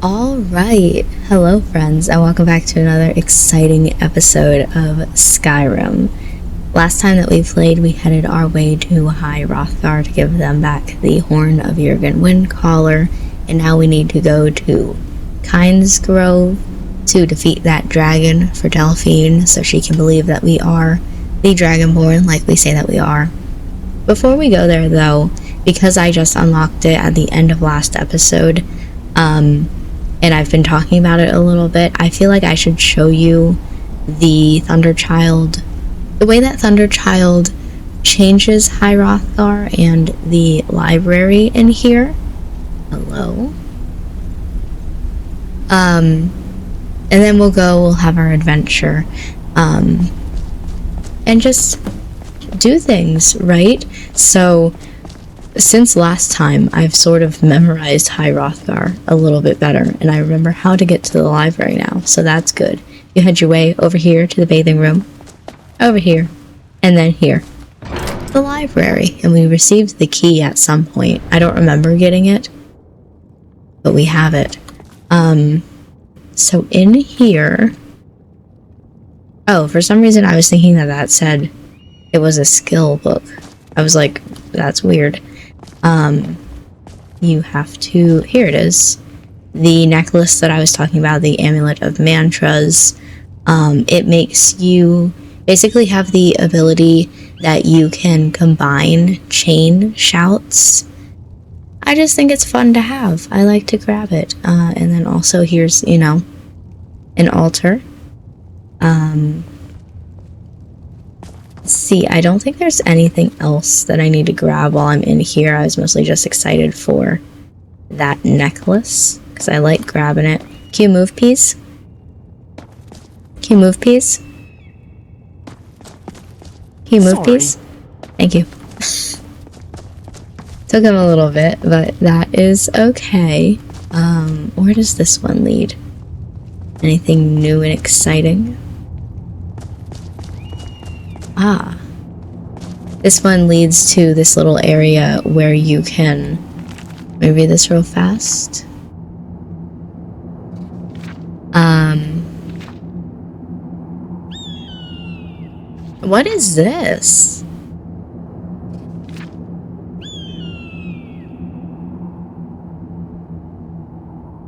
Alright, hello friends, and welcome back to another exciting episode of Skyrim. Last time that we played, we headed our way to High Hrothgar to give them back the Horn of Jurgen Windcaller, and now we need to go to Kynes Grove to defeat that dragon for Delphine, so she can believe that we are the Dragonborn like we say that we are. Before we go there though, because I just unlocked it at the end of last episode, and I've been talking about it a little bit, I feel like I should show you the Thunderchild, the way that Thunderchild changes High Hrothgar and the library in here. Hello. And then we'll have our adventure, and just do things, right? So, since last time, I've sort of memorized High Hrothgar a little bit better, and I remember how to get to the library now, so that's good. You head your way over here to the bathing room, over here, and then here. The library, and we received the key at some point. I don't remember getting it, but we have it. So in here... Oh, for some reason I was thinking that said it was a skill book. I was like, that's weird. You have to... Here it is. The necklace that I was talking about, the Amulet of Mantras. It makes you basically have the ability that you can combine chain shouts. I just think it's fun to have. I like to grab it. And then also here's, you know, an altar. Let's see, I don't think there's anything else that I need to grab while I'm in here. I was mostly just excited for that necklace, because I like grabbing it. Can you move, please? Can you move, please? Can you move, please? Thank you. Took him a little bit, but that is okay. Where does this one lead? Anything new and exciting? Ah. This one leads to this little area where you can... Let me read this real fast. What is this?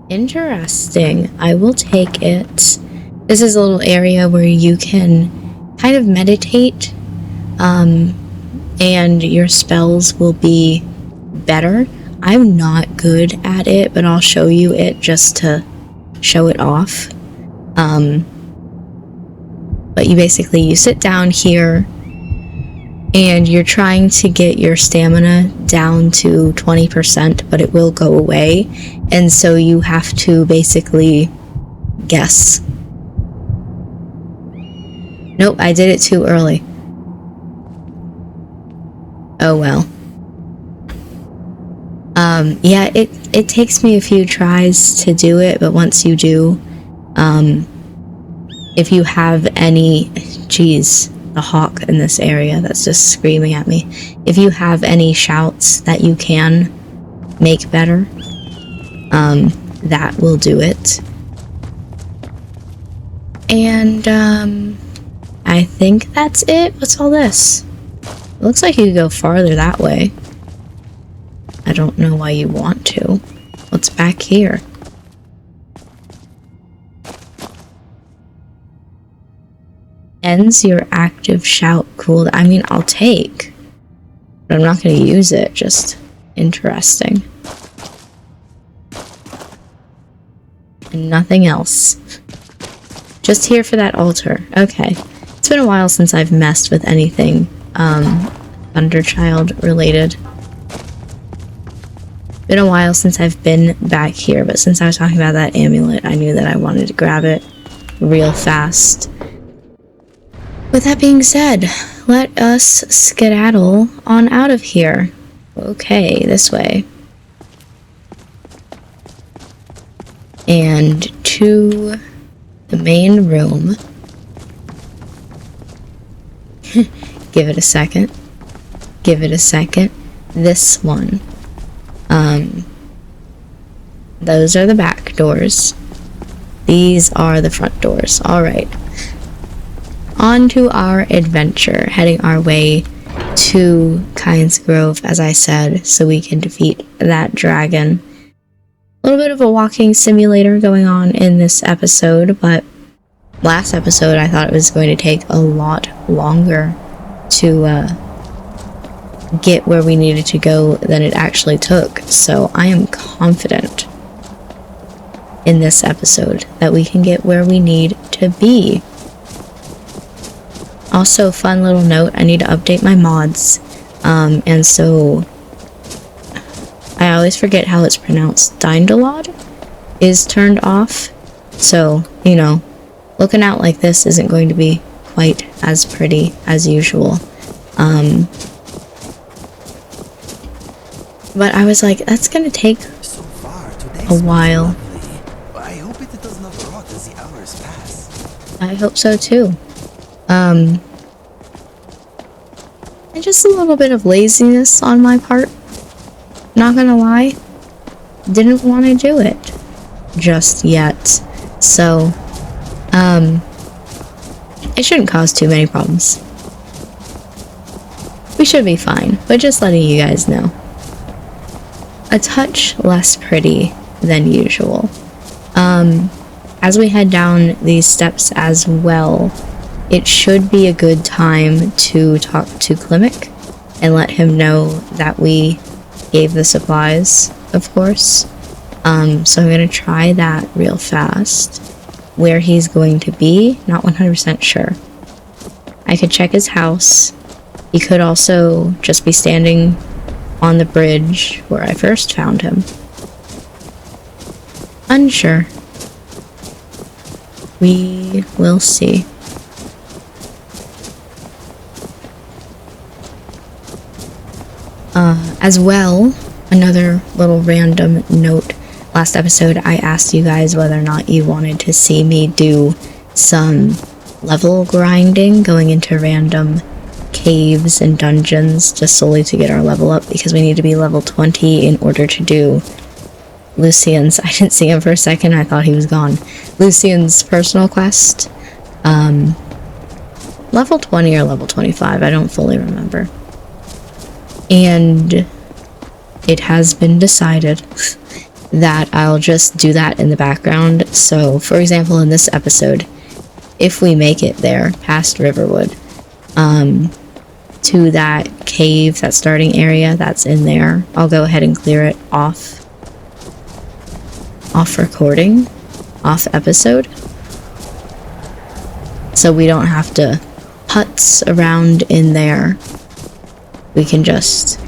Interesting. I will take it. This is a little area where you can kind of meditate, and your spells will be better. I'm not good at it, but I'll show you it just to show it off. But you sit down here and you're trying to get your stamina down to 20%, but it will go away, and so you have to basically guess. Nope, I did it too early. Oh well. Yeah, it takes me a few tries to do it, but once you do, if you have any... Jeez, the hawk in this area that's just screaming at me. If you have any shouts that you can make better, that will do it. And, I think that's it. What's all this? It looks like you could go farther that way. I don't know why you want to. What's back here? Ends your active shout cooldown. I mean, I'll take, but I'm not going to use it. Just interesting. And nothing else. Just here for that altar. Okay. It's been a while since I've messed with anything Thunderchild related. Been a while since I've been back here, but since I was talking about that amulet, I knew that I wanted to grab it real fast. With that being said, let us skedaddle on out of here. Okay, this way. And to the main room. Give it a second. Give it a second. This one. Those are the back doors. These are the front doors. Alright. On to our adventure, heading our way to Kyne's Grove, as I said, so we can defeat that dragon. A little bit of a walking simulator going on in this episode, but last episode I thought it was going to take a lot longer to get where we needed to go than it actually took, so I am confident in this episode that we can get where we need to be. Also, fun little note, I need to update my mods, and so I always forget how it's pronounced. Dindalod is turned off, so, you know, looking out like this isn't going to be quite as pretty as usual. But I was like, that's gonna take a while. I hope it does not rot as the hours pass. I hope so too. And just a little bit of laziness on my part. Not gonna lie. Didn't want to do it just yet. So, it shouldn't cause too many problems. We should be fine, but just letting you guys know. A touch less pretty than usual. As we head down these steps as well, it should be a good time to talk to Klimek and let him know that we gave the supplies, of course. So I'm gonna try that real fast. Where he's going to be, not 100% sure. I could check his house. He could also just be standing on the bridge where I first found him. Unsure. We will see. As well, another little random note. Last episode, I asked you guys whether or not you wanted to see me do some level grinding, going into random caves and dungeons just solely to get our level up, because we need to be level 20 in order to do Lucien's. I didn't see him for a second, I thought he was gone. Lucien's personal quest. Level 20 or level 25, I don't fully remember. And it has been decided that I'll just do that in the background. So, for example, in this episode, if we make it there, past Riverwood, to that cave, that starting area that's in there, I'll go ahead and clear it off recording, off episode, so we don't have to putz around in there. We can just...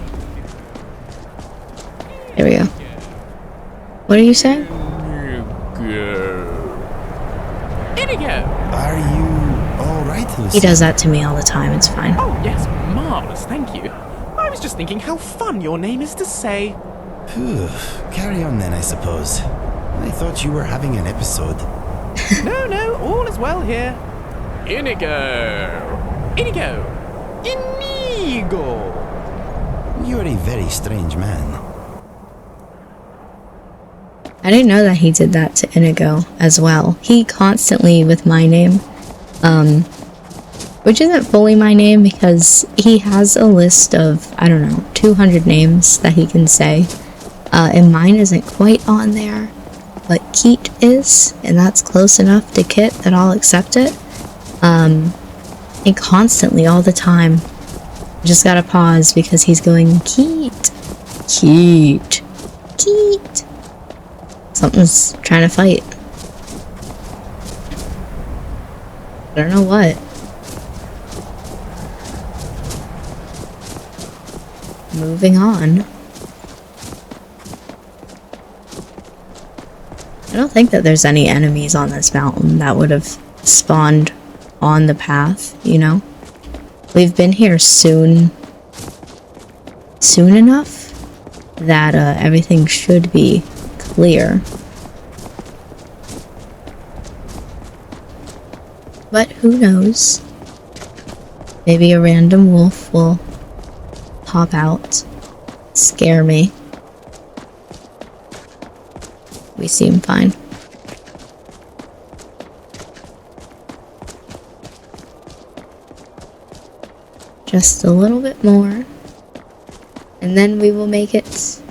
There we go. What are you saying? Inigo! Are you alright, Lucien? He does that to me all the time, it's fine. Oh, yes, marvelous, thank you. I was just thinking how fun your name is to say. Phew, carry on then, I suppose. I thought you were having an episode. No, all is well here. Inigo! Inigo! Inigo! You're a very strange man. I didn't know that he did that to Inigo as well. He constantly, with my name, which isn't fully my name because he has a list of, I don't know, 200 names that he can say. And mine isn't quite on there, but Keat is, and that's close enough to Kit that I'll accept it. And constantly, all the time, just gotta pause because he's going, Keat, Keat, Keat. Something's trying to fight. I don't know what. Moving on. I don't think that there's any enemies on this mountain that would have spawned on the path, you know? We've been here soon enough that everything should be clear. But who knows? Maybe a random wolf will pop out, scare me. We seem fine. Just a little bit more. And then we will make it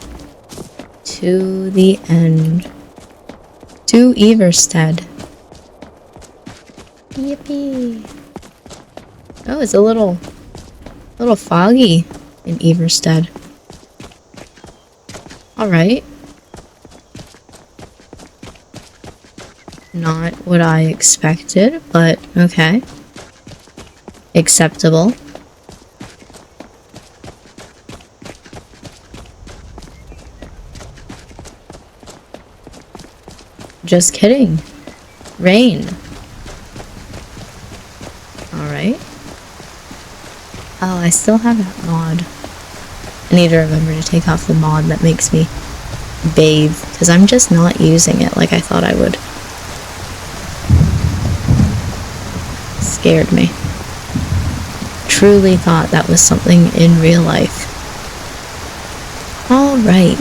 to the end. To Everstead. Yippee. Oh, it's a little foggy in Everstead. Alright. Not what I expected, but okay. Acceptable. Just kidding. Rain. Alright. Oh, I still have that mod. I need to remember to take off the mod that makes me bathe, because I'm just not using it like I thought I would. Scared me. Truly thought that was something in real life. Alright.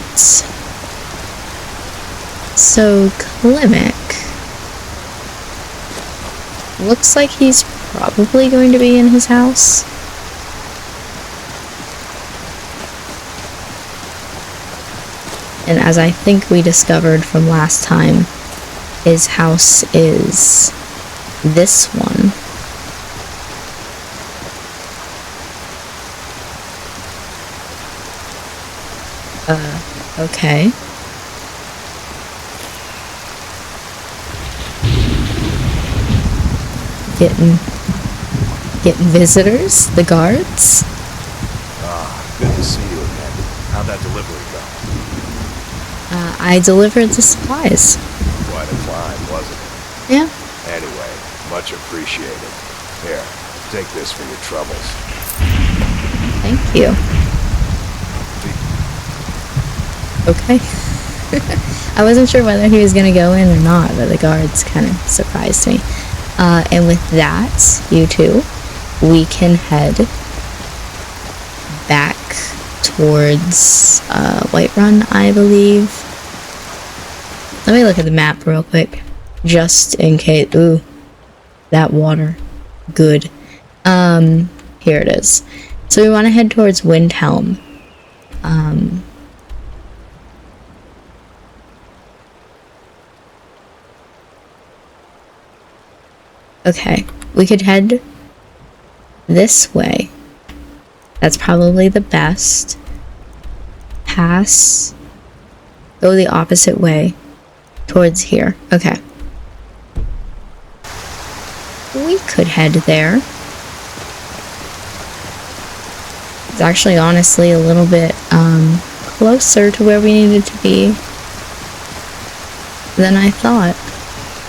So, Klimek looks like he's probably going to be in his house. And as I think we discovered from last time, his house is this one. Okay. Getting visitors, the guards. Good to see you again. How'd that delivery go? I delivered the supplies. Quite a climb, wasn't it? Yeah. Anyway, much appreciated. Here, take this for your troubles. Thank you. Okay. I wasn't sure whether he was gonna go in or not, but the guards kind of surprised me. And with that, you two, we can head back towards Whiterun, I believe. Let me look at the map real quick, just in case. Ooh, that water. Good. Here it is. So we want to head towards Windhelm. Okay, we could head this way. That's probably the best. Pass. Go the opposite way. Towards here. Okay. We could head there. It's actually honestly a little bit closer to where we needed to be than I thought.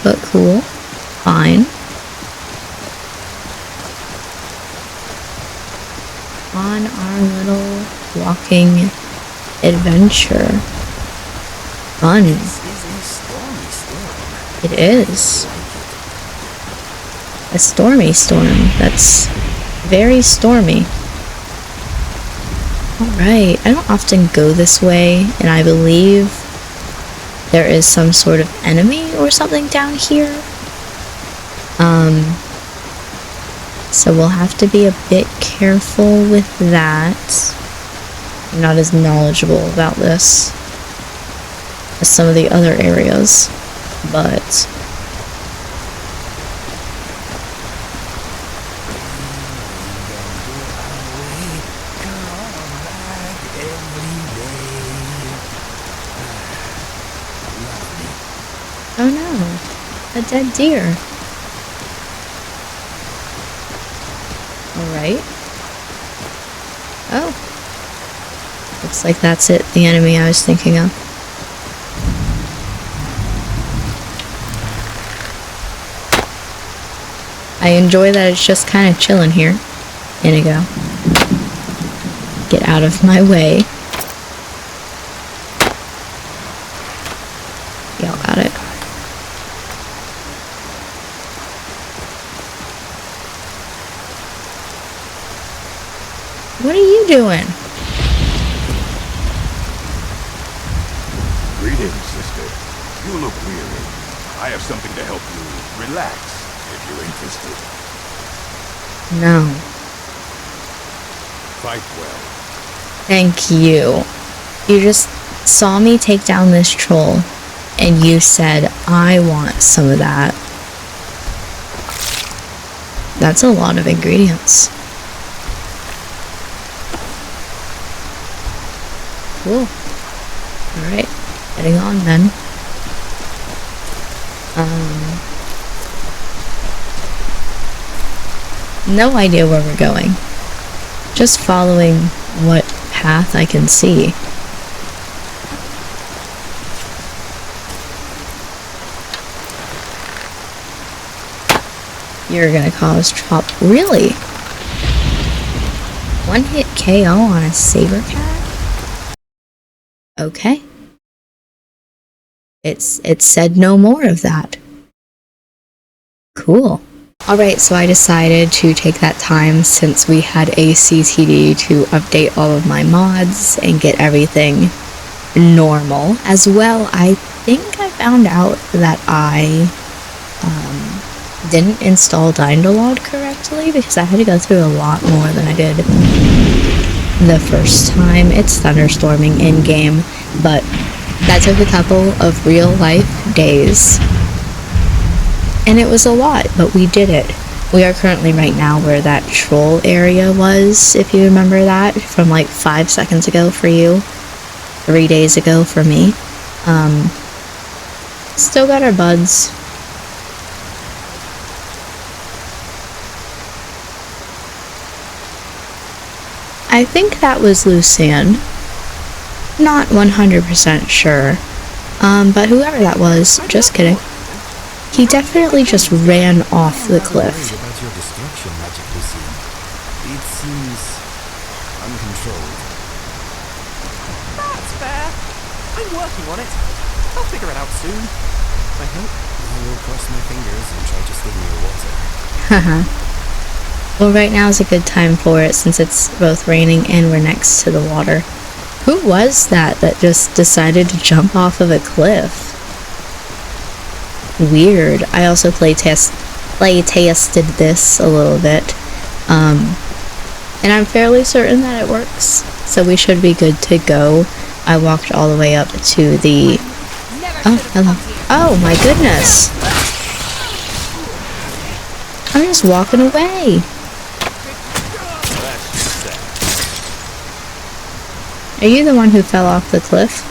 But cool. Fine. On our little walking adventure. Fun. It is. A stormy storm. That's very stormy. Alright, I don't often go this way, and I believe there is some sort of enemy or something down here. So we'll have to be a bit careful with that. I'm not as knowledgeable about this as some of the other areas, but oh no, a dead deer. Alright. Oh. Looks like that's it, the enemy I was thinking of. I enjoy that it's just kind of chilling here. Inigo. Get out of my way. Y'all got it. What are you doing? Greetings, sister. You I have something to help you relax, if you're interested. No. Fight well. Thank you. You just saw me take down this troll, and you said, I want some of that. That's a lot of ingredients. Cool. Alright, heading on then. No idea where we're going. Just following what path I can see. You're gonna cause trouble. Really? One hit KO on a saber cat? Okay. It said no more of that. Cool. Alright, so I decided to take that time since we had a CTD to update all of my mods and get everything normal. As well, I think I found out that I didn't install Dynalog correctly because I had to go through a lot more than I did the first time. It's thunderstorming in-game, but that took a couple of real life days. And it was a lot, but we did it. We are currently right now where that troll area was, if you remember that, from like 5 seconds ago for you, 3 days ago for me. Still got our buds. I think that was Lucien. Not 100% sure. But whoever that was, just kidding. He definitely just ran off the cliff. About your destruction, Magic Lucien. It seems uncontrolled. That's fair. I'm working on it. I'll figure it out soon. I hope. I will cross my fingers and try to stay near water. Haha. Well, right now is a good time for it since it's both raining and we're next to the water. Who was that just decided to jump off of a cliff? Weird. I also play tested this a little bit. And I'm fairly certain that it works. So we should be good to go. I walked all the way up to the... Oh, hello. Oh my goodness. I'm just walking away. Are you the one who fell off the cliff?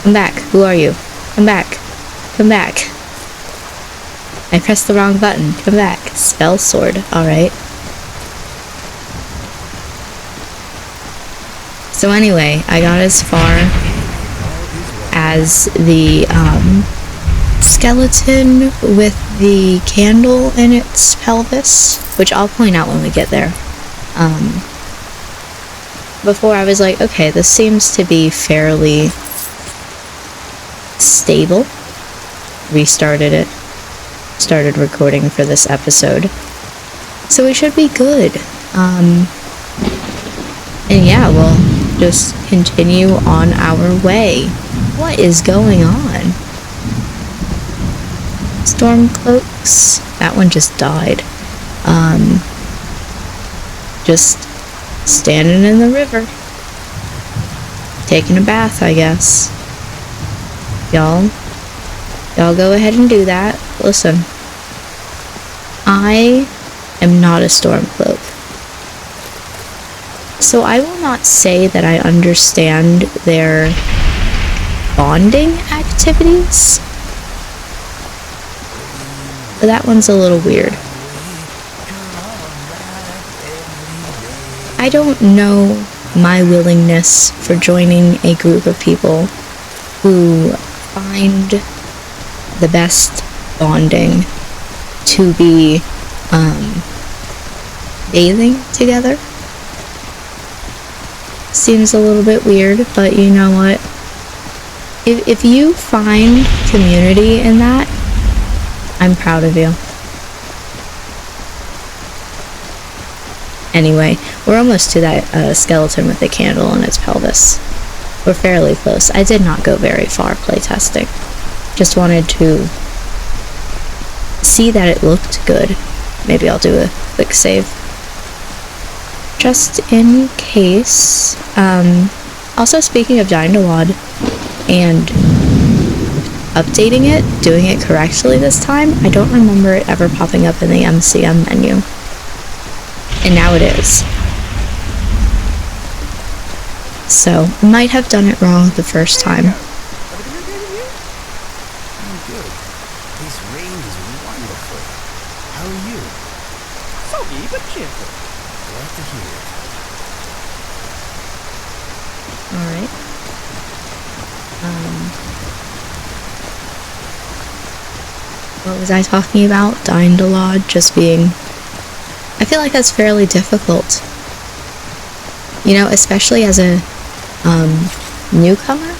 Come back. Who are you? Come back. Come back. I pressed the wrong button. Come back. Spell sword. Alright. So anyway, I got as far as the skeleton with the candle in its pelvis, which I'll point out when we get there. Before I was like, okay, this seems to be fairly stable. Restarted it. Started recording for this episode. So we should be good. And yeah, we'll just continue on our way. What is going on? Storm cloaks. That one just died. Just standing in the river. Taking a bath, I guess. Y'all go ahead and do that. Listen. I am not a stormcloak. So I will not say that I understand their bonding activities. But that one's a little weird. I don't know my willingness for joining a group of people who find the best bonding to be bathing together. Seems a little bit weird, but you know what? If you find community in that, I'm proud of you. Anyway, we're almost to that skeleton with the candle in its pelvis. We're fairly close. I did not go very far playtesting. Just wanted to see that it looked good. Maybe I'll do a quick save. Just in case. Also, speaking of Dynalod and updating it, doing it correctly this time, I don't remember it ever popping up in the MCM menu. And now it is. So, might have done it wrong the first time. Everything okay with you? I'm good. This rain is wonderful. How are you? Soggy but cheerful. Glad to hear it. Alright. What was I talking about? Dynalod just being... I feel like that's fairly difficult. You know, especially as a newcomer,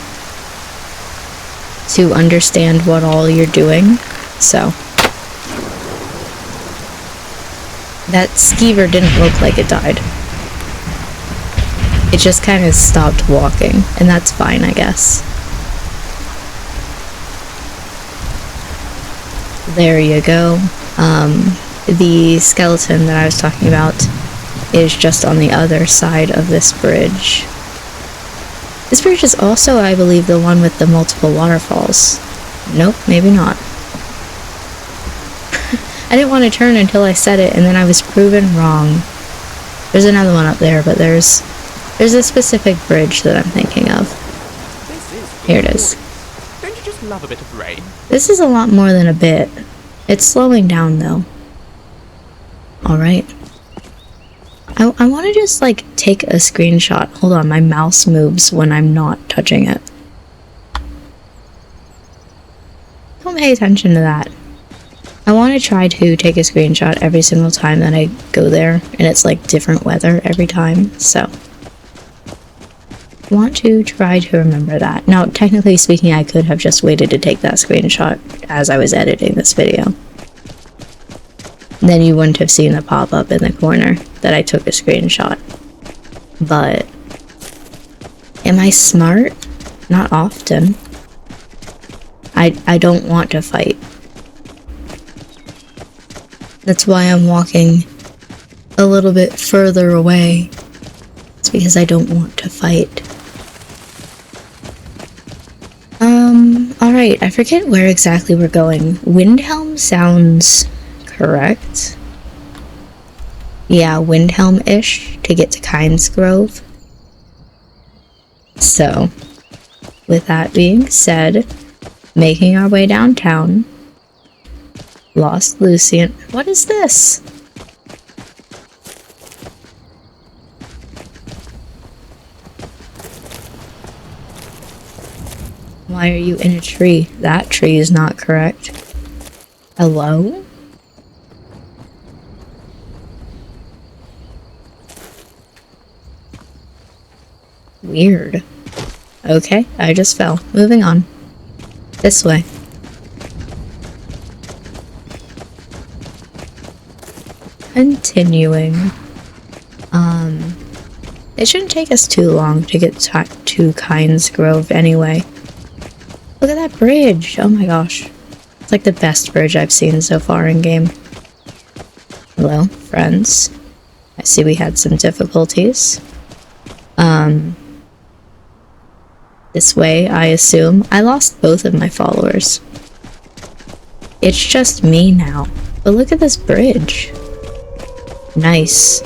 to understand what all you're doing. So that skeever didn't look like it died. It just kind of stopped walking, and that's fine, I guess. There you go. The skeleton that I was talking about is just on the other side of this bridge. This bridge is also, I believe, the one with the multiple waterfalls. Nope, maybe not. I didn't want to turn until I said it, and then I was proven wrong. There's another one up there, but there's a specific bridge that I'm thinking of. This is Here it is. Don't you just love a bit of rain? This is a lot more than a bit. It's slowing down, though. Alright. I want to just, like, take a screenshot. Hold on, my mouse moves when I'm not touching it. Don't pay attention to that. I want to try to take a screenshot every single time that I go there, and it's, like, different weather every time, so... want to try to remember that. Now, technically speaking, I could have just waited to take that screenshot as I was editing this video. Then you wouldn't have seen the pop-up in the corner that I took a screenshot. But am I smart? Not often. I don't want to fight. That's why I'm walking a little bit further away. It's because I don't want to fight. Alright, I forget where exactly we're going. Windhelm sounds correct. Yeah, Windhelm-ish to get to Kynes Grove. So, with that being said, making our way downtown. Lost Lucien. What is this? Why are you in a tree? That tree is not correct. Hello? Weird. Okay, I just fell. Moving on. This way. Continuing. It shouldn't take us too long to get to Kynes Grove anyway. Look at that bridge! Oh my gosh. It's like the best bridge I've seen so far in game. Hello, friends. I see we had some difficulties. This way, I assume. I lost both of my followers. It's just me now. But look at this bridge. Nice.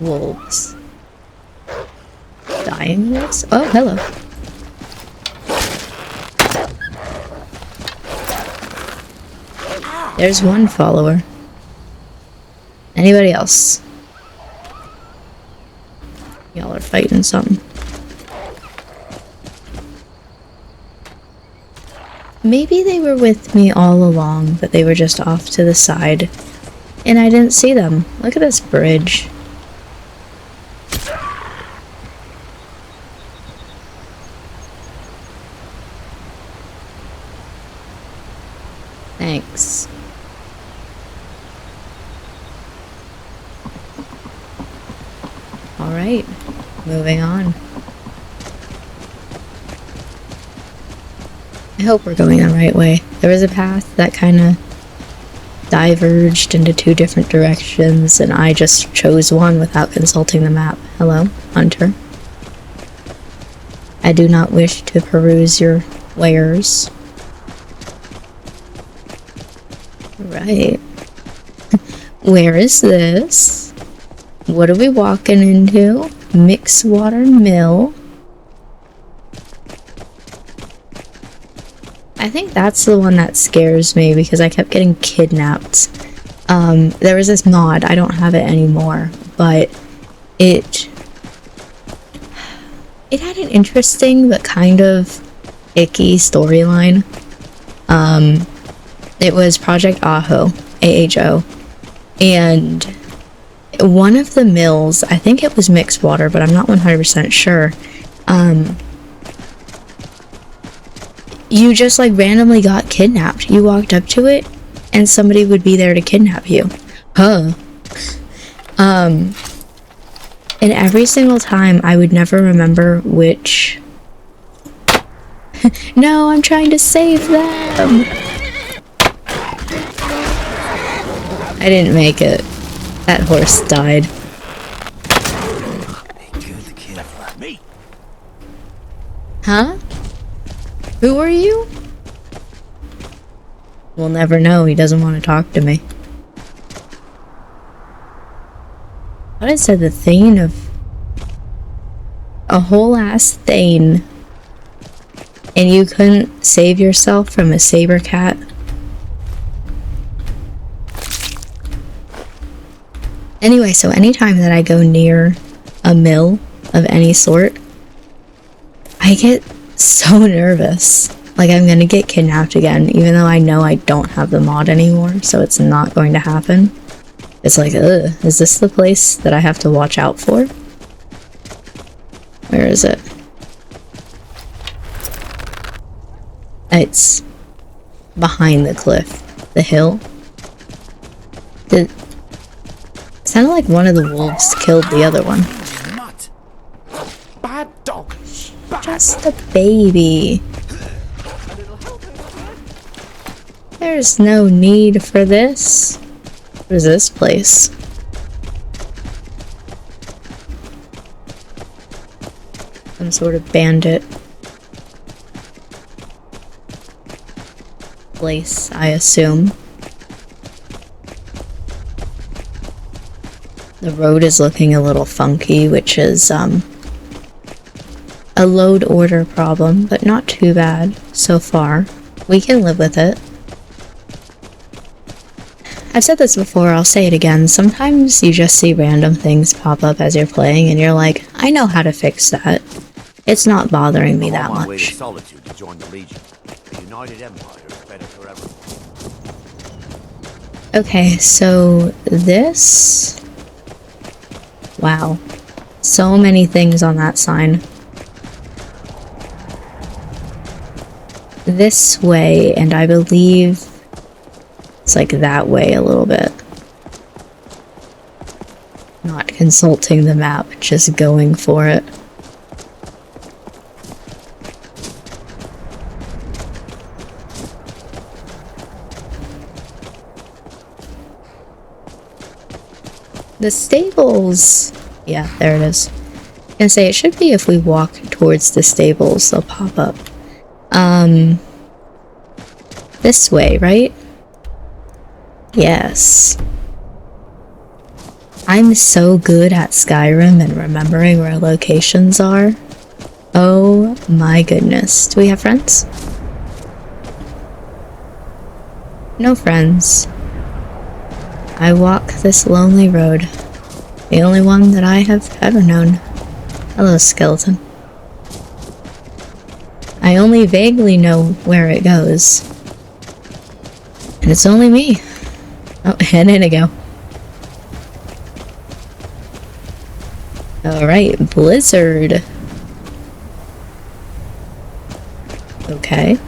Wolves. Dying wolves? Oh, hello. There's one follower. Anybody else? Y'all are fighting something. Maybe they were with me all along, but they were just off to the side. And I didn't see them. Look at this bridge. Thanks. Alright, moving on. I hope we're going the right way. there was a path that kind of diverged into two different directions, and I just chose one without consulting the map. Hello, Hunter. I do not wish to peruse your wares. Right. Where is this? What are we walking into? Mixwater Mill. I think that's the one that scares me because I kept getting kidnapped. There was this mod, I don't have it anymore, but it had an interesting but kind of icky storyline. It was Project Aho, AHO, and one of the mills, I think it was mixed water, but I'm not 100% sure, you just like randomly got kidnapped. You walked up to it and somebody would be there to kidnap you. Huh. And every single time I would never remember which... No, I'm trying to save them! I didn't make it. That horse died. Huh? Who are you? We'll never know. He doesn't want to talk to me. What I said, the Thane of... A whole ass Thane. And you couldn't save yourself from a saber cat? Anyway, so anytime that I go near a mill of any sort, I get so nervous. Like I'm gonna get kidnapped again, even though I know I don't have the mod anymore, so it's not going to happen. It's like, ugh, is this the place that I have to watch out for? Where is it? It's behind the cliff. The hill. It sounded like one of the wolves killed the other one. Bad dog. Just a baby. There's no need for this. What is this place? Some sort of bandit place, I assume. The road is looking a little funky, which is a load order problem, but not too bad so far. We can live with it. I've said this before, I'll say it again. Sometimes you just see random things pop up as you're playing and you're like, I know how to fix that. It's not bothering me that On my way to much. Solitude to join the Legion. The United Empire is better for everyone. Okay, so this... Wow. So many things on that sign. This way, and I believe it's like that way a little bit. Not consulting the map, just going for it. The stables! Yeah, there it is. I was gonna say, it should be if we walk towards the stables, they'll pop up. This way, right? Yes. I'm so good at Skyrim and remembering where locations are. Oh my goodness. Do we have friends? No friends. I walk this lonely road. The only one that I have ever known. Hello, skeleton. I only vaguely know where it goes. And it's only me. Oh, and Inigo. Alright, blizzard. Okay.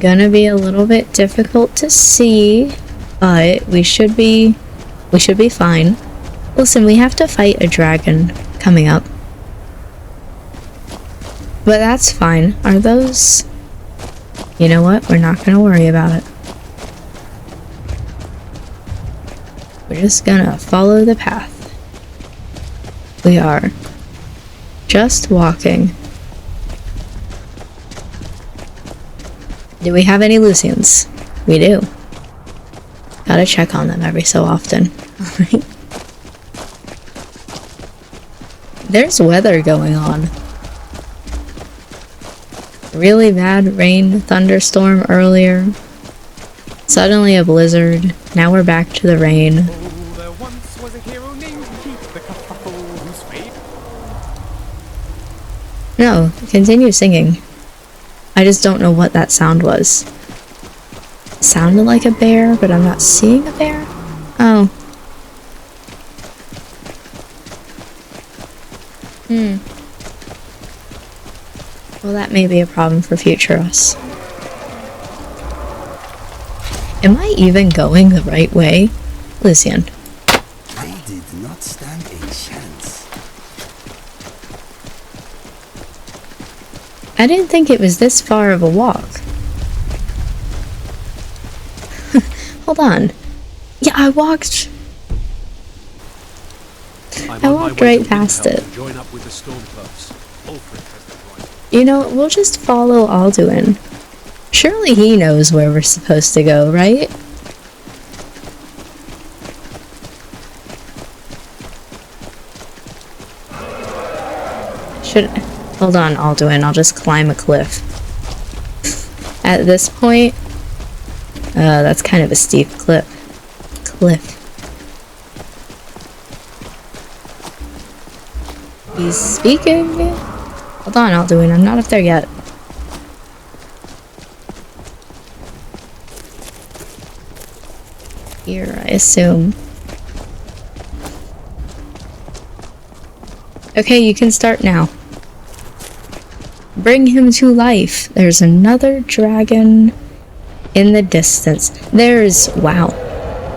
Gonna be a little bit difficult to see, but we should be fine. Listen, we have to fight a dragon coming up. But that's fine. Are those... You know what? We're not gonna worry about it. We're just gonna follow the path. We are just walking. Do we have any Lucians? We do. Gotta check on them every so often. Alright. There's weather going on. Really bad rain, thunderstorm earlier. Suddenly a blizzard. Now we're back to the rain. Oh, there once was a hero named Keith the Kerfuffle whose fate... No, continue singing. I just don't know what that sound was. It sounded like a bear, but I'm not seeing a bear? Oh. Well, that may be a problem for future us. Am I even going the right way? Lucien. They did not stand a chance. I didn't think it was this far of a walk. Hold on. Yeah, I walked right past it. Join up with the Stormcloaks. Ulfric has the right. You know, we'll just follow Alduin. Surely he knows where we're supposed to go, right? Hold on, Alduin, I'll just climb a cliff. At this point... that's kind of a steep cliff. He's speaking. Hold on, Alduin, I'm not up there yet. Here, I assume. Okay, you can start now. Bring him to life. There's another dragon in the distance. Wow.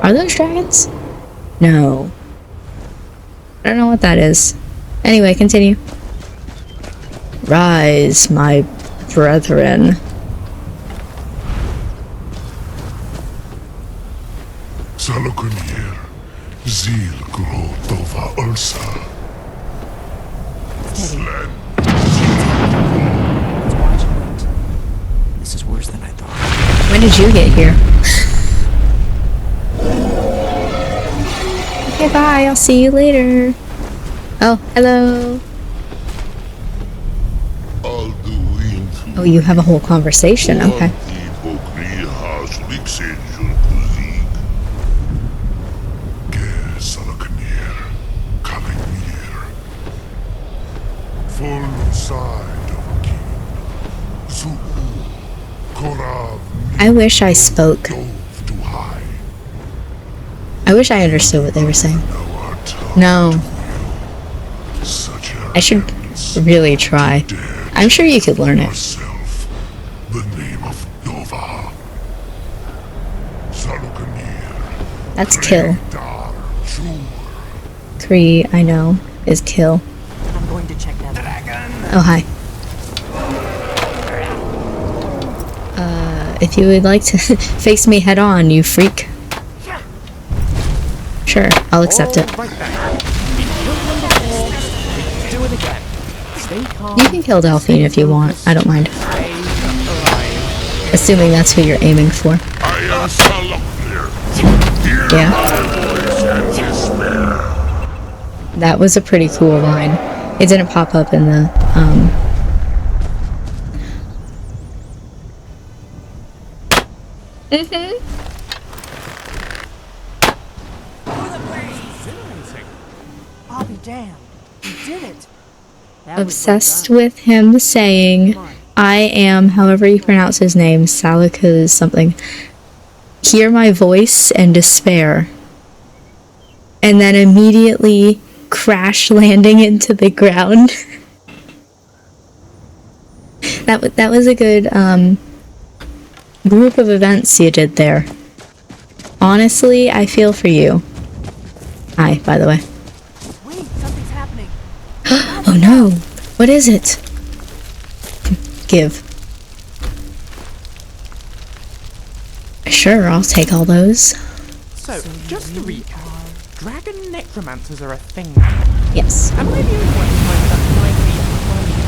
Are those dragons? No. I don't know what that is. Anyway, continue. Rise, my brethren. Salokunir, Zil Grotova Ursa. This is worse than I thought. When did you get here? Okay, bye. I'll see you later. Oh, hello. Alduin. Oh, you have a whole conversation. Okay. I wish I spoke. I wish I understood what they were saying. No. I should really try. I'm sure you could learn it. That's kill. Kree, I know, is kill. I'm going to check that out. Oh, hi. If you would like to face me head on, you freak. Sure, I'll accept it. Right then. We killed number 4. Do it again. Stay calm. You can kill Delphine if you want. I don't mind. Assuming that's who you're aiming for. Yeah. That was a pretty cool line. It didn't pop up in the, I'll be damned. You did it. That was obsessed well done. with him saying, I am, however you pronounce his name, Salika something. Hear my voice and despair. And then immediately crash landing into the ground. That was a good group of events you did there. Honestly, I feel for you. Hi, by the way. Wait, something's happening. Oh no! What is it? give. Sure, I'll take all those. So, just to recap, dragon necromancers are a thing now. Yes. Am I the only one who finds that slightly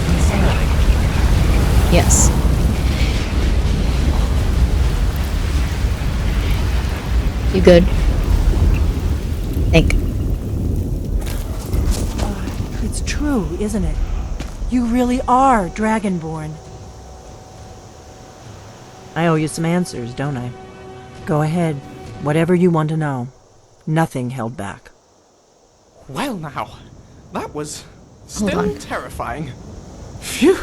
concerning? Yes. You good? Think. It's true, isn't it? You really are Dragonborn. I owe you some answers, don't I? Go ahead. Whatever you want to know. Nothing held back. Well now, that was Hold still on. terrifying. Phew!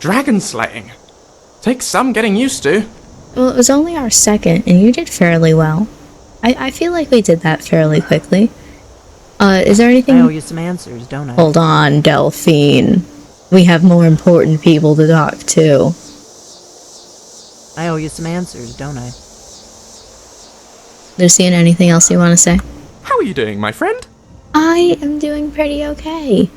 Dragon slaying. Takes some getting used to. Well, it was only our second, and you did fairly well. I feel like we did that fairly quickly. Is there anything... I owe you some answers, don't I? Hold on, Delphine. We have more important people to talk to. I owe you some answers, don't I? Lucien, anything else you want to say? How are you doing, my friend? I am doing pretty okay.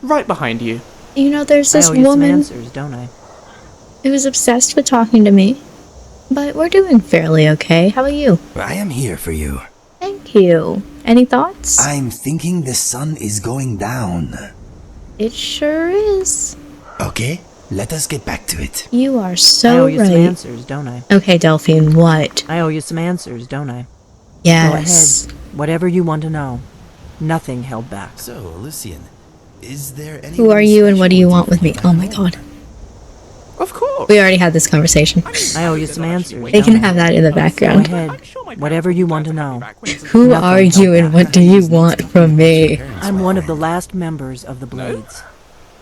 Right behind you. You know, there's I this owe you some woman answers, don't I? who's obsessed with talking to me. But we're doing fairly okay. How about you? I am here for you. Thank you. Any thoughts? I'm thinking the sun is going down. It sure is. Okay, let us get back to it. You are I so owe you some right. answers, don't I? Okay, Delphine, what? I owe you some answers, don't I? Yes. Go ahead. Whatever you want to know. Nothing held back. So, Lucien, is there any... Who are you and what do you want with me? Oh my god. Of course. We already had this conversation. I owe you some answers. They can don't I? have that in the Go background. ahead. Whatever you want to know. Who Nothing are you held and back. what do you want from me? I'm one of the last members of the Blades.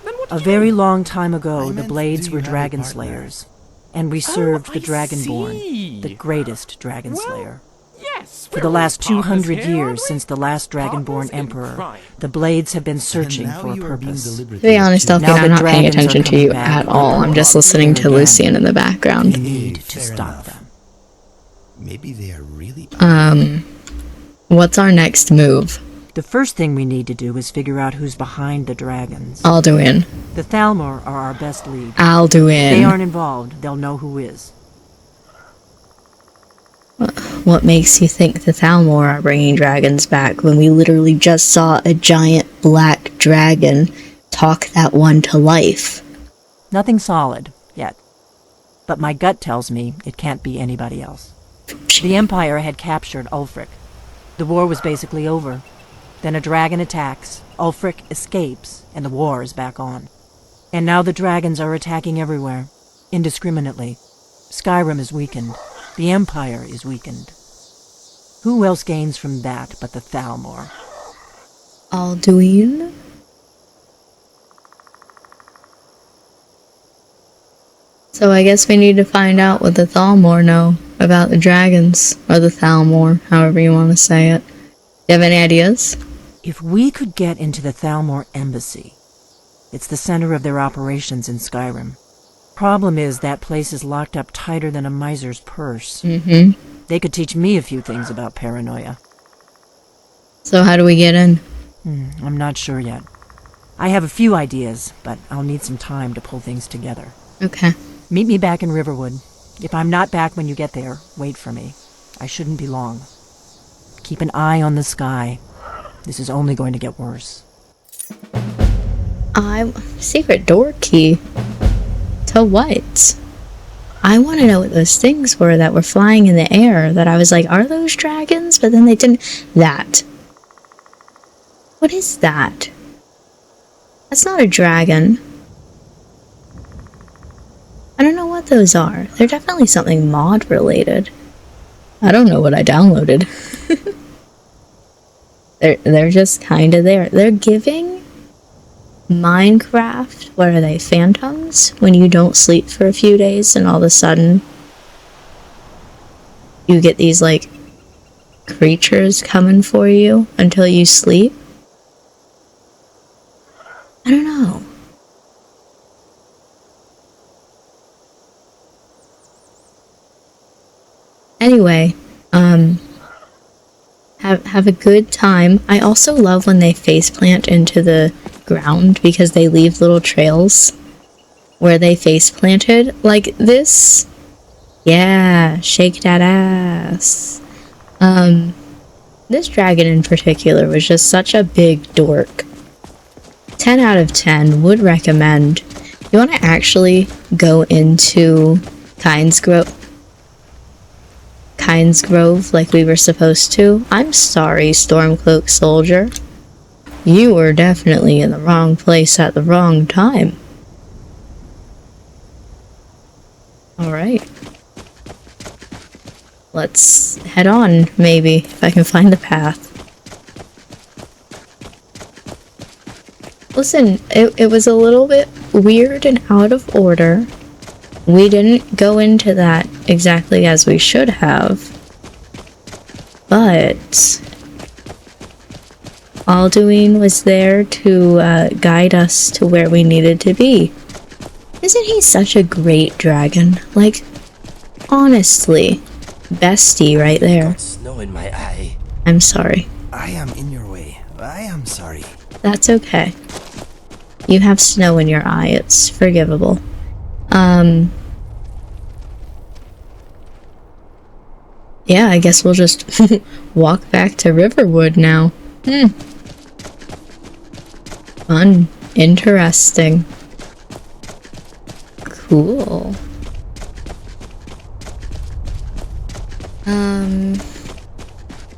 Then what A did you very do? long time ago, I the meant, Blades do were you have a dragon partner? slayers. And we served the I Dragonborn, see. the greatest dragon Well, slayer. Yes. For the last 200 years since the last Dragonborn Partners in Emperor, crime. the Blades have been And searching now for a you are being purpose. deliberately To be honest, accused. Delphine, Now I'm the not paying dragons are attention to coming you back at all. I'm just here listening to again. Lucien in the background. We need to Fair stop enough. them. Maybe they are really... What's our next move? The first thing we need to do is figure out who's behind the dragons. Alduin. The Thalmor are our best lead. If they Alduin. aren't involved, they'll know who is. What makes you think the Thalmor are bringing dragons back when we literally just saw a giant black dragon talk that one to life? Nothing solid, yet. But my gut tells me it can't be anybody else. The Empire had captured Ulfric. The war was basically over. Then a dragon attacks, Ulfric escapes, and the war is back on. And now the dragons are attacking everywhere, indiscriminately. Skyrim is weakened. The Empire is weakened. Who else gains from that but the Thalmor? Alduin? So I guess we need to find out what the Thalmor know about the dragons, or the Thalmor, however you want to say it. Do you have any ideas? If we could get into the Thalmor embassy, it's the center of their operations in Skyrim. Problem is, that place is locked up tighter than a miser's purse. Mm-hmm. They could teach me a few things about paranoia. So how do we get in? I'm not sure yet. I have a few ideas, but I'll need some time to pull things together. Okay. Meet me back in Riverwood. If I'm not back when you get there, wait for me. I shouldn't be long. Keep an eye on the sky. This is only going to get worse. Secret door key? To what? I want to know what those things were that were flying in the air that I was like, are those dragons? But then they didn't. That. What is that? That's not a dragon. I don't know what those are. They're definitely something mod related. I don't know what I downloaded. They're just kind of there. They're giving Minecraft, what are they, phantoms? When you don't sleep for a few days and all of a sudden you get these like creatures coming for you until you sleep. I don't know. Anyway, have a good time. I also love when they faceplant into the ground because they leave little trails. where they face planted like this. Yeah, shake that ass. This dragon in particular was just such a big dork. 10 out of 10 would recommend. You want to actually go into Kynes Grove like we were supposed to? I'm sorry, Stormcloak Soldier. You were definitely in the wrong place at the wrong time. Alright. Let's head on, maybe, if I can find the path. Listen, it was a little bit weird and out of order. We didn't go into that exactly as we should have. But Alduin was there to guide us to where we needed to be. Isn't he such a great dragon? Like, honestly, bestie right there. Got snow in my eye. I'm sorry. I am in your way. I am sorry. That's okay. You have snow in your eye. It's forgivable. Yeah, I guess we'll just walk back to Riverwood now. Fun. Interesting. Cool.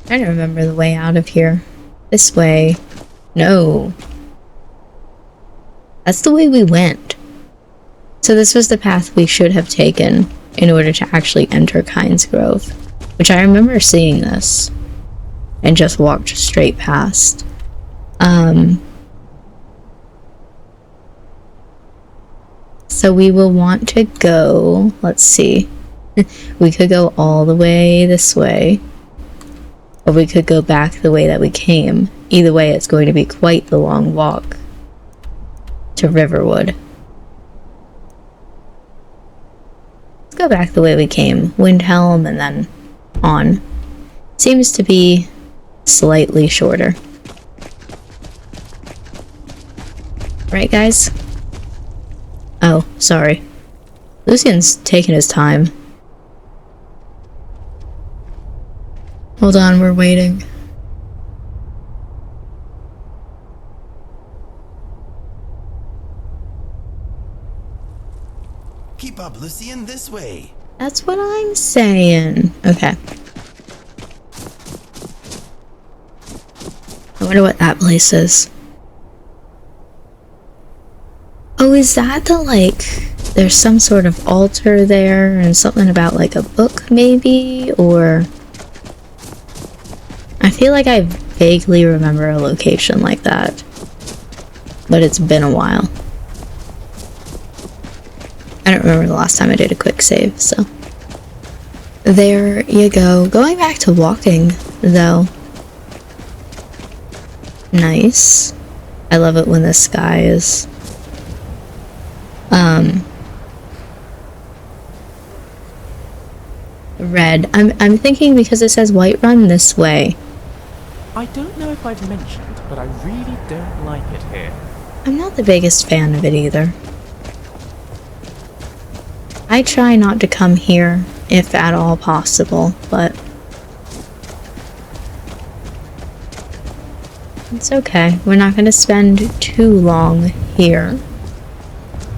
Trying to remember the way out of here. This way. No. That's the way we went. So this was the path we should have taken in order to actually enter Kynes Grove. Which I remember seeing this. And just walked straight past. So we will want to go... Let's see. We could go all the way this way. Or we could go back the way that we came. Either way, it's going to be quite the long walk to Riverwood. Let's go back the way we came. Windhelm and then on. Seems to be slightly shorter. Right, guys? Oh, sorry. Lucien's taking his time. Hold on, we're waiting. Keep up, Lucien, this way. That's what I'm saying. Okay. I wonder what that place is. Oh, is that the, like, there's some sort of altar there and something about, like, a book, maybe? Or... I feel like I vaguely remember a location like that. But it's been a while. I don't remember the last time I did a quick save, so... There you go. Going back to walking, though. Nice. I love it when the sky is... red. I'm thinking because it says Whiterun this way. I don't know if I've mentioned, but I really don't like it here. I'm not the biggest fan of it either. I try not to come here, if at all possible, but... it's okay. We're not gonna spend too long here.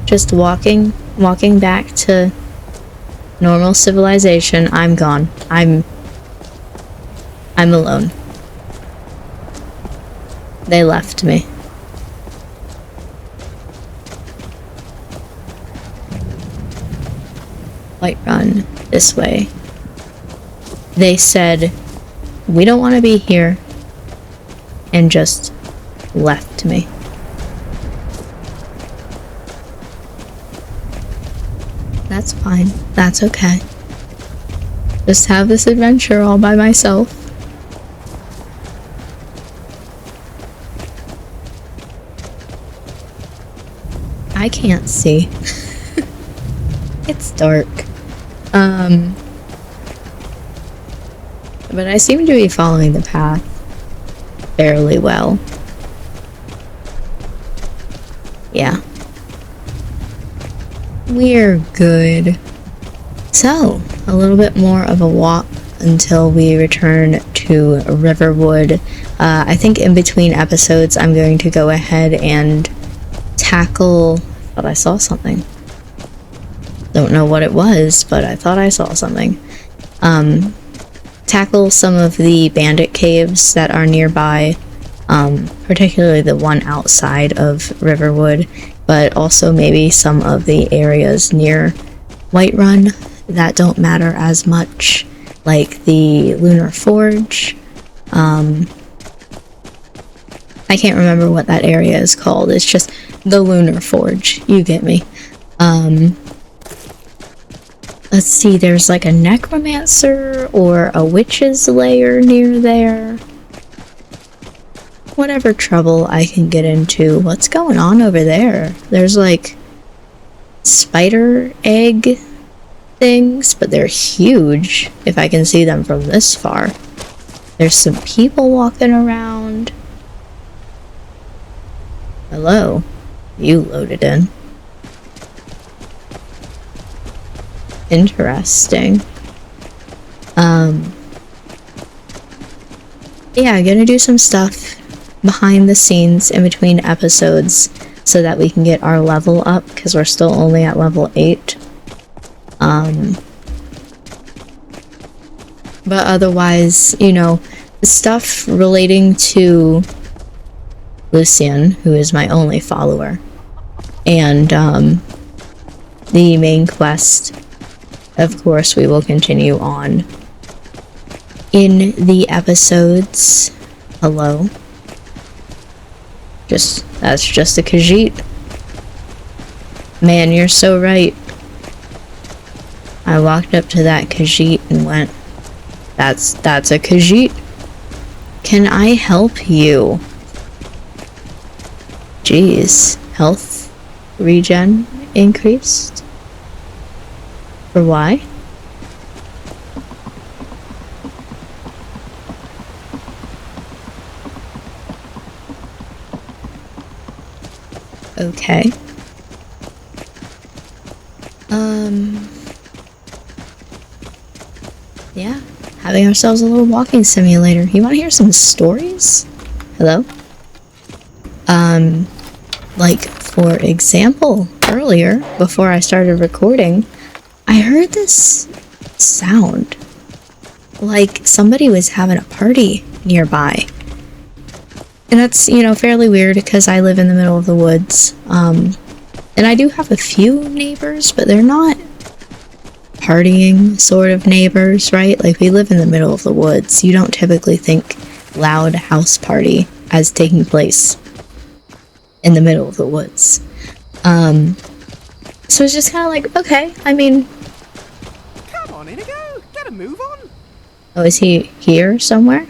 Just walking back to normal civilization. I'm gone. I'm alone. They left me. Whiterun, this way. They said, we don't want to be here, and just left me. That's fine. That's okay. Just have this adventure all by myself. I can't see. It's dark. But I seem to be following the path fairly well. Yeah. We're good. So, a little bit more of a walk until we return to Riverwood. I think in between episodes I'm going to go ahead and tackle... I thought I saw something. Don't know what it was, but I thought I saw something. Tackle some of the bandit caves that are nearby, particularly the one outside of Riverwood, but also maybe some of the areas near Whiterun that don't matter as much, like the Lunar Forge. I can't remember what that area is called. It's just the Lunar Forge. You get me. Let's see, there's like a necromancer or a witch's lair near there. Whatever trouble I can get into. What's going on over there? There's like spider egg things, but they're huge if I can see them from this far. There's some people walking around. Hello. You loaded in. Interesting. Yeah, I'm gonna do some stuff behind the scenes in between episodes so that we can get our level up, because we're still only at level 8. But otherwise, you know, stuff relating to Lucien, who is my only follower, and the main quest, of course, we will continue on in the episodes. Hello. That's just a Khajiit. Man, you're so right. I walked up to that Khajiit and went, that's a Khajiit. Can I help you? Jeez, health regen increased? For why? Okay. Yeah, having ourselves a little walking simulator. You want to hear some stories? Hello? Like, for example, earlier, before I started recording, I heard this sound. Like somebody was having a party nearby. And that's, you know, fairly weird because I live in the middle of the woods. And I do have a few neighbors, but they're not partying sort of neighbors, right? Like, we live in the middle of the woods. You don't typically think loud house party as taking place in the middle of the woods. So it's just kind of like, okay, I mean... Come on, Inigo, get a move on. Oh, is he here somewhere?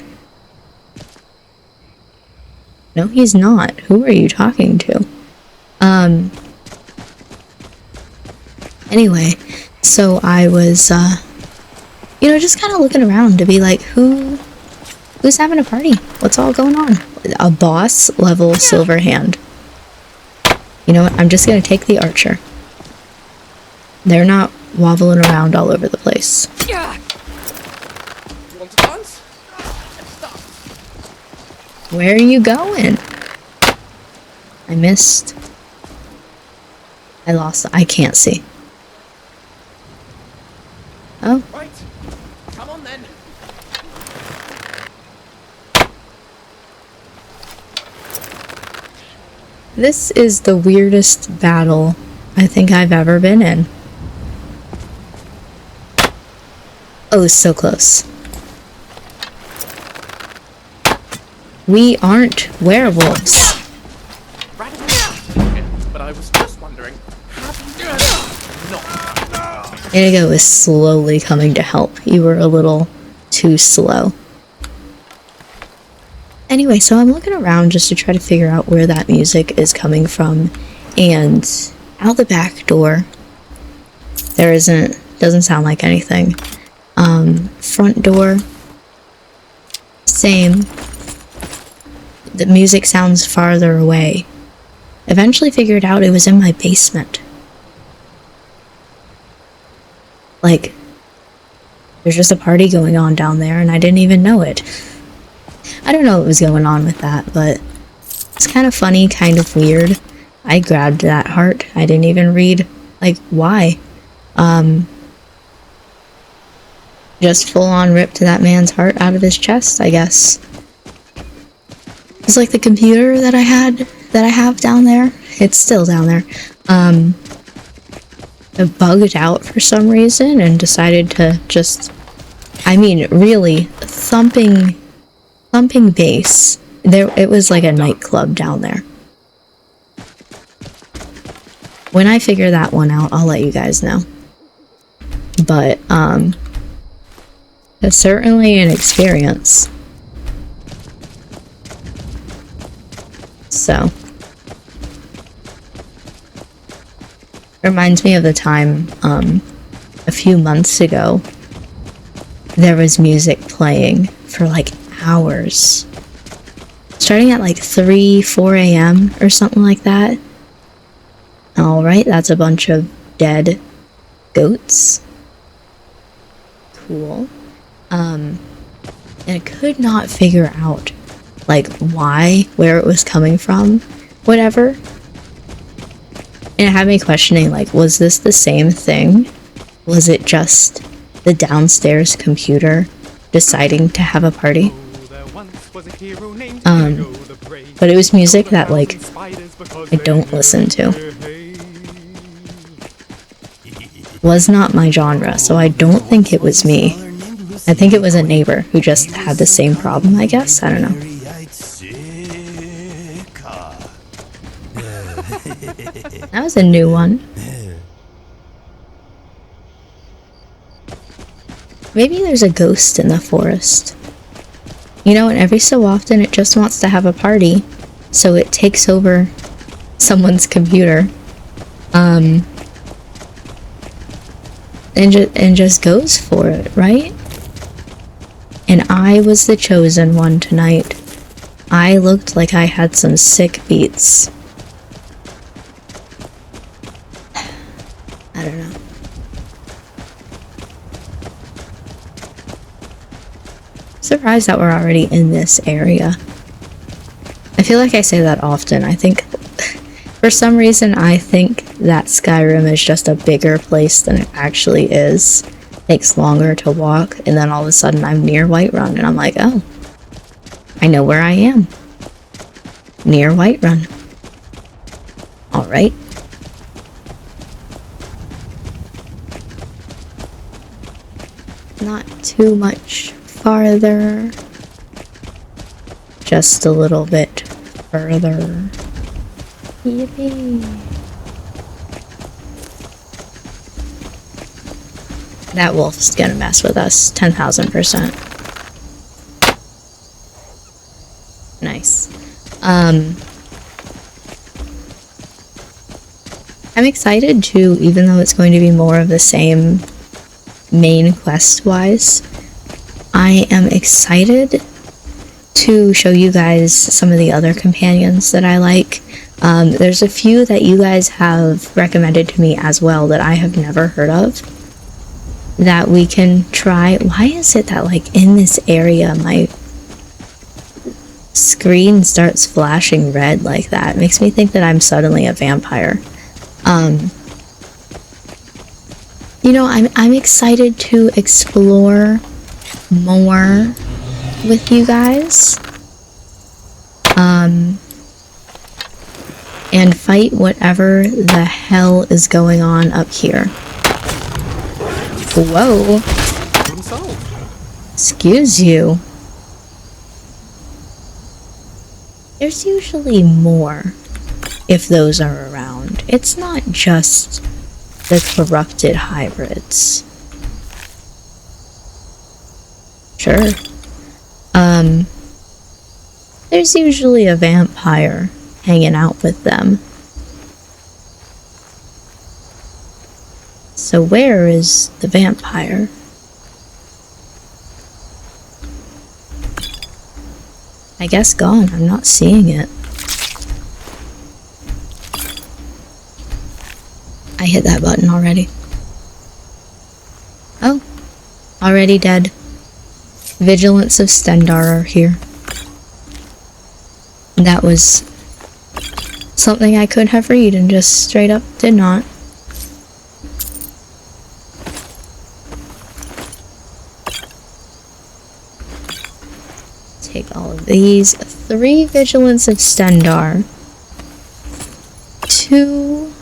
No, he's not. Who are you talking to? Anyway, so I was, you know, just kind of looking around to be like, who's having a party? What's all going on? A boss level silver hand. You know what? I'm just gonna take the archer. They're not wobbling around all over the place. You want to dance? Stop. Where are you going? I missed. I lost. I can't see. Oh. Right. Come on then. This is the weirdest battle I think I've ever been in. Oh, so close. We aren't werewolves. But I was just wondering, Inigo is slowly coming to help. You were a little too slow. Anyway, so I'm looking around just to try to figure out where that music is coming from, and out the back door, doesn't sound like anything. Front door, same. The music sounds farther away. Eventually figured out it was in my basement. Like, there's just a party going on down there and I didn't even know it. I don't know what was going on with that, but it's kind of funny, kind of weird. I grabbed that heart. I didn't even read, like, why. Just full on ripped that man's heart out of his chest, I guess. It's like the computer that I have down there. It's still down there. It bugged out for some reason and decided to just, I mean, really thumping bass. It was like a nightclub down there. When I figure that one out, I'll let you guys know. But, it's certainly an experience. So. Reminds me of the time, a few months ago, there was music playing for like hours. Starting at like 3, 4 a.m. or something like that. Alright, that's a bunch of dead goats. Cool. And I could not figure out, like, where it was coming from, whatever. And it had me questioning, like, was this the same thing? Was it just the downstairs computer deciding to have a party? But it was music that, like, I don't listen to. Was not my genre, so I don't think it was me. I think it was a neighbor who just had the same problem, I guess. I don't know. That was a new one. Maybe there's a ghost in the forest. You know, and every so often it just wants to have a party, so it takes over someone's computer. And just goes for it, right? And I was the chosen one tonight. I looked like I had some sick beats. I don't know. Surprised that we're already in this area. I feel like I say that often. I think, for some reason, I think that Skyrim is just a bigger place than it actually is. Takes longer to walk, and then all of a sudden I'm near Whiterun, and I'm like, oh, I know where I am. Near Whiterun. Alright. Not too much farther. Just a little bit further. Yippee. That wolf's gonna mess with us, 10,000%. Nice. I'm excited too, even though it's going to be more of the same main quest-wise. I am excited to show you guys some of the other companions that I like. There's a few that you guys have recommended to me as well that I have never heard of, that we can try. Why is it that, like, in this area my screen starts flashing red like that? It makes me think that I'm suddenly a vampire. You know, I'm excited to explore more with you guys. And fight whatever the hell is going on up here. Whoa. Excuse you. There's usually more if those are around. It's not just the corrupted hybrids. Sure. There's usually a vampire hanging out with them. So where is the vampire? I guess gone. I'm not seeing it. I hit that button already. Oh, already dead. Vigilants of Stendar are here. That was something I could have read and just straight up did not. Take all of these. 3 Vigilants of Stendar. 2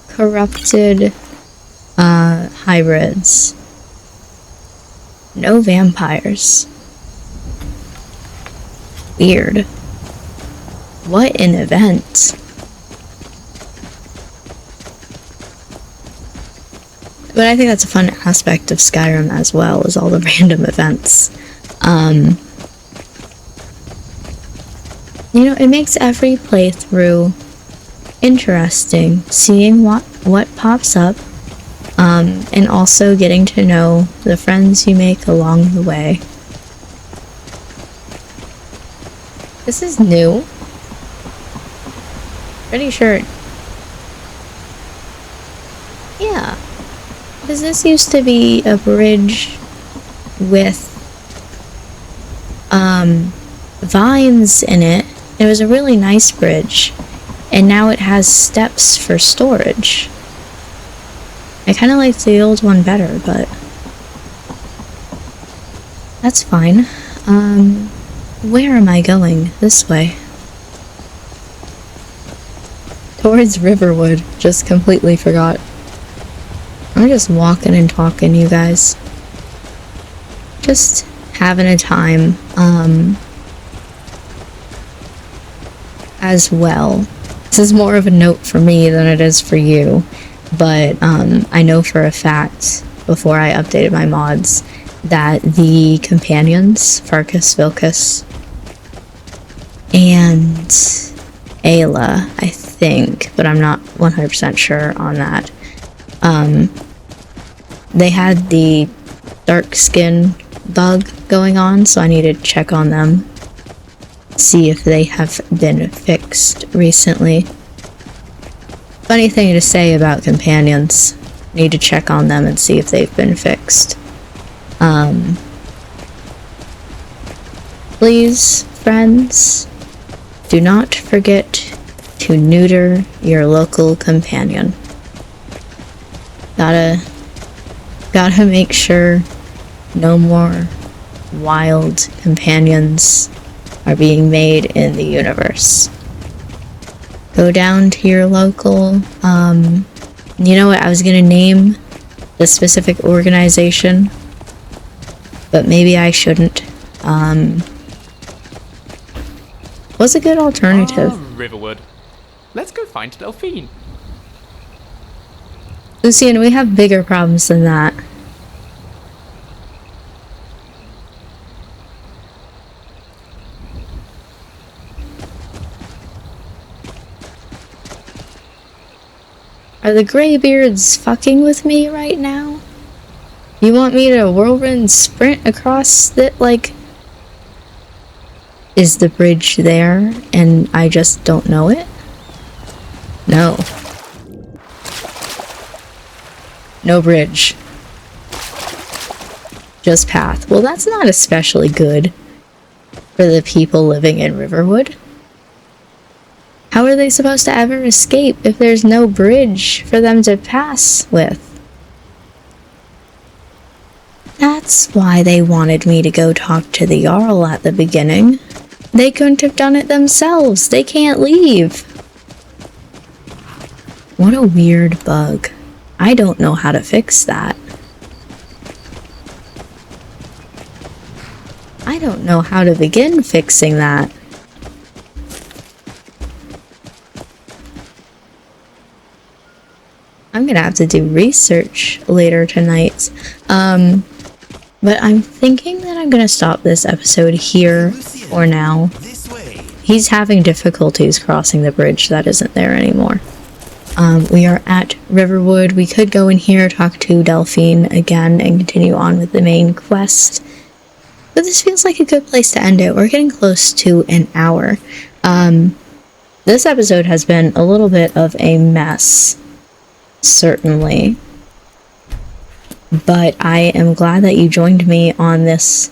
corrupted hybrids. No vampires. Weird. What an event. But I think that's a fun aspect of Skyrim as well, is all the random events. You know, it makes every playthrough interesting, seeing what pops up, and also getting to know the friends you make along the way. This is new. Pretty sure. Yeah. Because this used to be a bridge with vines in it. It was a really nice bridge. And now it has steps for storage. I kind of like the old one better, but that's fine. Where am I going? This way. Towards Riverwood. Just completely forgot. I'm just walking and talking, you guys. Just having a time, as well. This is more of a note for me than it is for you, but I know for a fact, before I updated my mods, that the companions, Farkas, Vilkas, and Ayla, I think, but I'm not 100% sure on that, they had the dark skin bug going on, so I need to check on them, see if they have been fixed recently. Funny thing to say about companions. Need to check on them and see if they've been fixed. Please, friends, do not forget to neuter your local companion. Gotta make sure no more wild companions are being made in the universe. Go down to your local, you know what, I was gonna name the specific organization, but maybe I shouldn't. What's a good alternative? Riverwood. Let's go find Delphine. Lucien, we have bigger problems than that. Are the Greybeards fucking with me right now? You want me to whirlwind sprint across that, like... Is the bridge there and I just don't know it? No. No bridge. Just path. Well, that's not especially good for the people living in Riverwood. How are they supposed to ever escape if there's no bridge for them to pass with? That's why they wanted me to go talk to the Jarl at the beginning. They couldn't have done it themselves. They can't leave. What a weird bug. I don't know how to fix that. I don't know how to begin fixing that. I'm gonna have to do research later tonight. But I'm thinking that I'm gonna stop this episode here for now. He's having difficulties crossing the bridge that isn't there anymore. We are at Riverwood. We could go in here, talk to Delphine again, and continue on with the main quest. But this feels like a good place to end it. We're getting close to an hour. This episode has been a little bit of a mess. Certainly. but I am glad that you joined me on this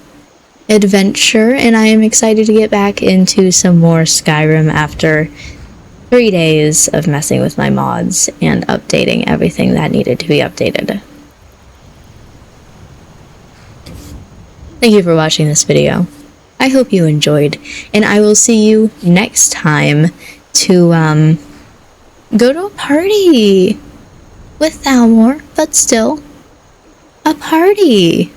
adventure, and I am excited to get back into some more Skyrim after 3 days of messing with my mods and updating everything that needed to be updated. Thank you for watching this video. I hope you enjoyed, and I will see you next time to go to a party with Thalmor, but still a party.